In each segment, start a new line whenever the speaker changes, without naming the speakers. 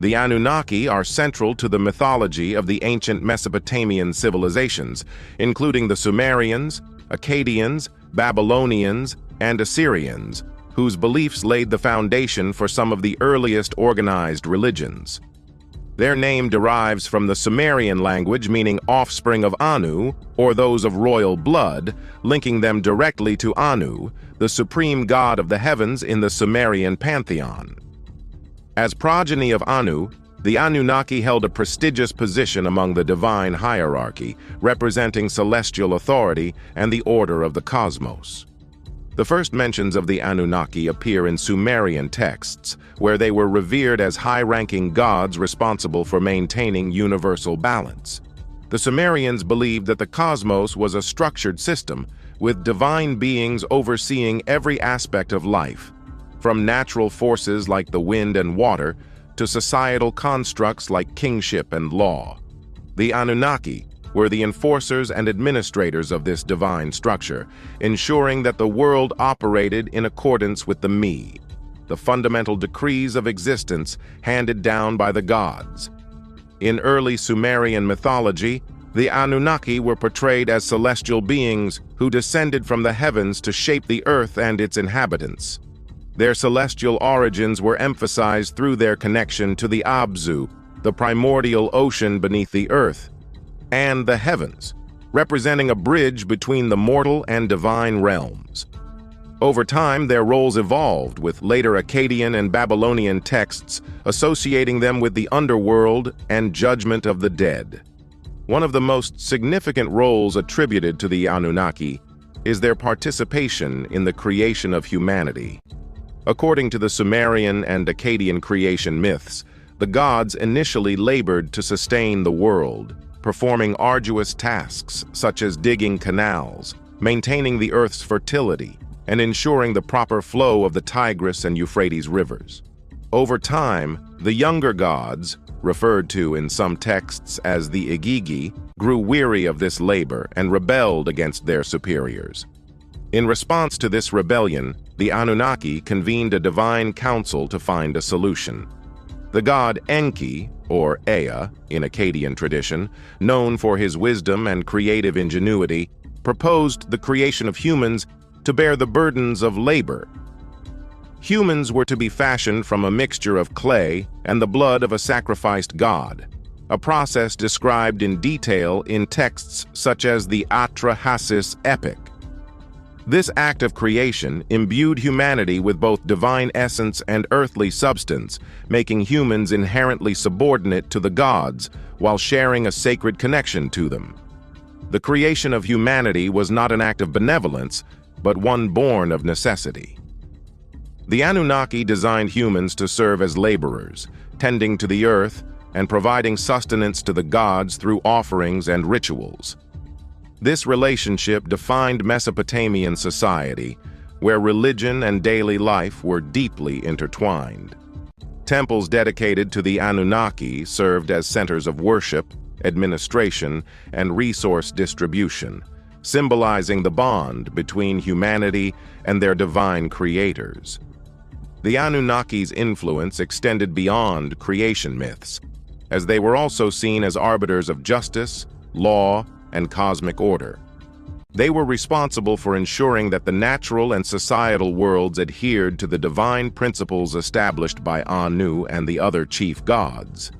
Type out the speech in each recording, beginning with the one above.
The Anunnaki are central to the mythology of the ancient Mesopotamian civilizations, including the Sumerians, Akkadians, Babylonians, and Assyrians, whose beliefs laid the foundation for some of the earliest organized religions. Their name derives from the Sumerian language meaning offspring of Anu, or those of royal blood, linking them directly to Anu, the supreme god of the heavens in the Sumerian pantheon. As progeny of Anu, the Anunnaki held a prestigious position among the divine hierarchy, representing celestial authority and the order of the cosmos. The first mentions of the Anunnaki appear in Sumerian texts, where they were revered as high-ranking gods responsible for maintaining universal balance. The Sumerians believed that the cosmos was a structured system, with divine beings overseeing every aspect of life, from natural forces like the wind and water to societal constructs like kingship and law. The Anunnaki were the enforcers and administrators of this divine structure, ensuring that the world operated in accordance with the Me, the fundamental decrees of existence handed down by the gods. In early Sumerian mythology, the Anunnaki were portrayed as celestial beings who descended from the heavens to shape the earth and its inhabitants. Their celestial origins were emphasized through their connection to the Abzu, the primordial ocean beneath the earth, and the heavens, representing a bridge between the mortal and divine realms. Over time, their roles evolved, with later Akkadian and Babylonian texts associating them with the underworld and judgment of the dead. One of the most significant roles attributed to the Anunnaki is their participation in the creation of humanity. According to the Sumerian and Akkadian creation myths, the gods initially labored to sustain the world, performing arduous tasks such as digging canals, maintaining the earth's fertility, and ensuring the proper flow of the Tigris and Euphrates rivers. Over time, the younger gods, referred to in some texts as the Igigi, grew weary of this labor and rebelled against their superiors. In response to this rebellion, the Anunnaki convened a divine council to find a solution. The god Enki, or Ea in Akkadian tradition, known for his wisdom and creative ingenuity, proposed the creation of humans to bear the burdens of labor. Humans were to be fashioned from a mixture of clay and the blood of a sacrificed god, a process described in detail in texts such as the Atrahasis epic. This act of creation imbued humanity with both divine essence and earthly substance, making humans inherently subordinate to the gods while sharing a sacred connection to them. The creation of humanity was not an act of benevolence, but one born of necessity. The Anunnaki designed humans to serve as laborers, tending to the earth and providing sustenance to the gods through offerings and rituals. This relationship defined Mesopotamian society, where religion and daily life were deeply intertwined. Temples dedicated to the Anunnaki served as centers of worship, administration, and resource distribution, symbolizing the bond between humanity and their divine creators. The Anunnaki's influence extended beyond creation myths, as they were also seen as arbiters of justice, law, and cosmic order. They were responsible for ensuring that the natural and societal worlds adhered to the divine principles established by Anu and the other chief gods.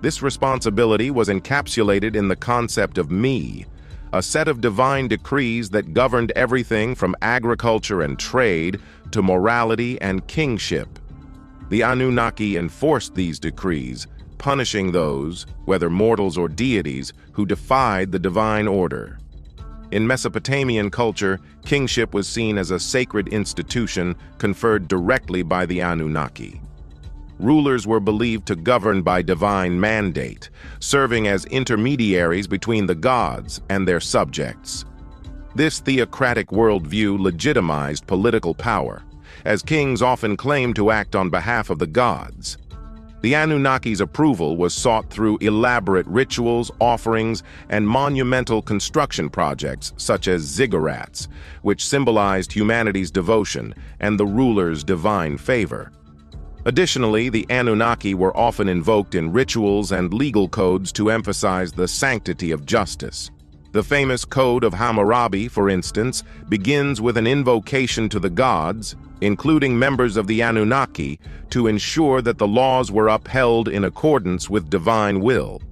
This responsibility was encapsulated in the concept of Me, a set of divine decrees that governed everything from agriculture and trade to morality and kingship. The Anunnaki enforced these decrees, punishing those, whether mortals or deities, who defied the divine order. In Mesopotamian culture, kingship was seen as a sacred institution conferred directly by the Anunnaki. Rulers were believed to govern by divine mandate, serving as intermediaries between the gods and their subjects. This theocratic worldview legitimized political power, as kings often claimed to act on behalf of the gods. The Anunnaki's approval was sought through elaborate rituals, offerings, and monumental construction projects such as ziggurats, which symbolized humanity's devotion and the ruler's divine favor. Additionally, the Anunnaki were often invoked in rituals and legal codes to emphasize the sanctity of justice. The famous Code of Hammurabi, for instance, begins with an invocation to the gods, including members of the Anunnaki, to ensure that the laws were upheld in accordance with divine will.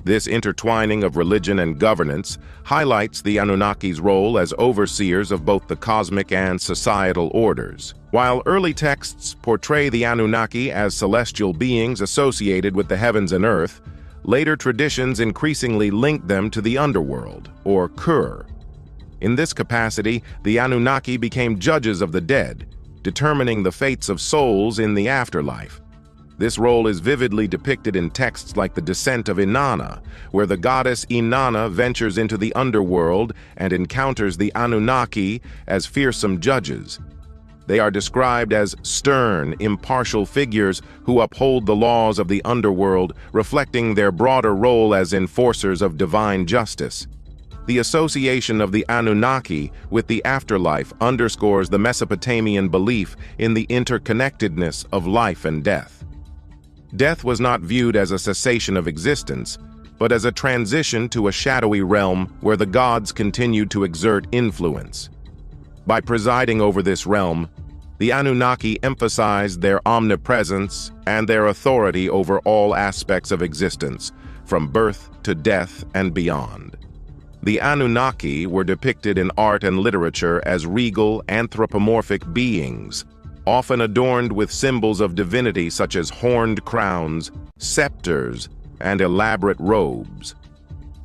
This intertwining of religion and governance highlights the Anunnaki's role as overseers of both the cosmic and societal orders. While early texts portray the Anunnaki as celestial beings associated with the heavens and earth, later traditions increasingly link them to the underworld, or Kur. In this capacity, the Anunnaki became judges of the dead, determining the fates of souls in the afterlife. This role is vividly depicted in texts like the Descent of Inanna, where the goddess Inanna ventures into the underworld and encounters the Anunnaki as fearsome judges. They are described as stern, impartial figures who uphold the laws of the underworld, reflecting their broader role as enforcers of divine justice. The association of the Anunnaki with the afterlife underscores the Mesopotamian belief in the interconnectedness of life and death. Death was not viewed as a cessation of existence, but as a transition to a shadowy realm where the gods continued to exert influence. By presiding over this realm, the Anunnaki emphasized their omnipresence and their authority over all aspects of existence, from birth to death and beyond. The Anunnaki were depicted in art and literature as regal, anthropomorphic beings, often adorned with symbols of divinity such as horned crowns, scepters, and elaborate robes.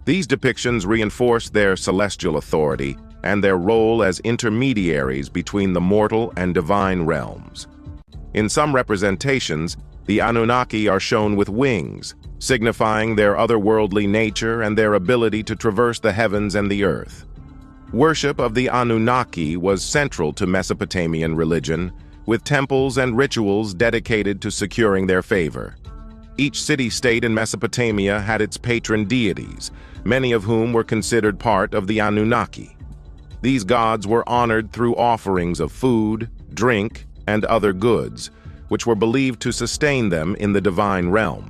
These depictions reinforce their celestial authority and their role as intermediaries between the mortal and divine realms. In some representations, the Anunnaki are shown with wings, signifying their otherworldly nature and their ability to traverse the heavens and the earth. Worship of the Anunnaki was central to Mesopotamian religion, with temples and rituals dedicated to securing their favor. Each city-state in Mesopotamia had its patron deities, many of whom were considered part of the Anunnaki. These gods were honored through offerings of food, drink, and other goods, which were believed to sustain them in the divine realm.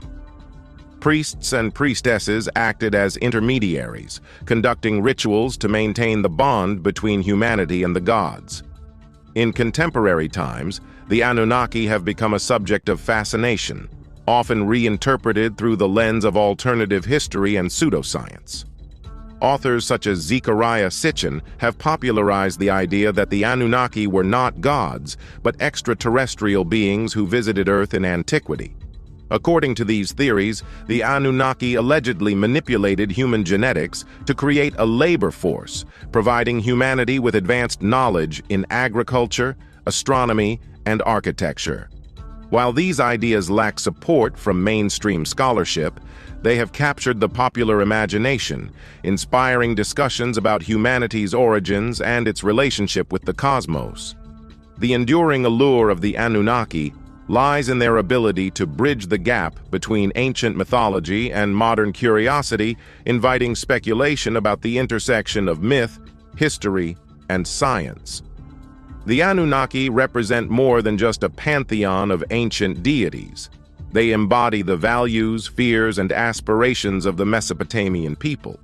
Priests and priestesses acted as intermediaries, conducting rituals to maintain the bond between humanity and the gods. In contemporary times, the Anunnaki have become a subject of fascination, often reinterpreted through the lens of alternative history and pseudoscience. Authors such as Zecharia Sitchin have popularized the idea that the Anunnaki were not gods, but extraterrestrial beings who visited Earth in antiquity. According to these theories, the Anunnaki allegedly manipulated human genetics to create a labor force, providing humanity with advanced knowledge in agriculture, astronomy, and architecture. While these ideas lack support from mainstream scholarship, they have captured the popular imagination, inspiring discussions about humanity's origins and its relationship with the cosmos. The enduring allure of the Anunnaki lies in their ability to bridge the gap between ancient mythology and modern curiosity, inviting speculation about the intersection of myth, history, and science. The Anunnaki represent more than just a pantheon of ancient deities. They embody the values, fears, and aspirations of the Mesopotamian people.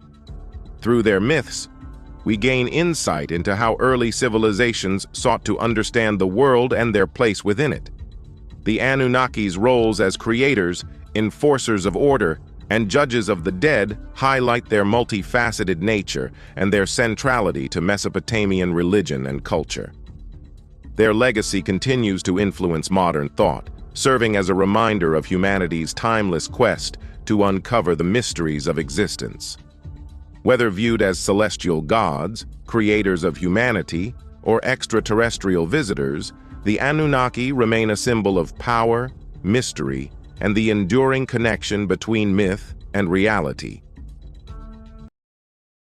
Through their myths, we gain insight into how early civilizations sought to understand the world and their place within it. The Anunnaki's roles as creators, enforcers of order, and judges of the dead highlight their multifaceted nature and their centrality to Mesopotamian religion and culture. Their legacy continues to influence modern thought, serving as a reminder of humanity's timeless quest to uncover the mysteries of existence. Whether viewed as celestial gods, creators of humanity, or extraterrestrial visitors, the Anunnaki remain a symbol of power, mystery, and the enduring connection between myth and reality.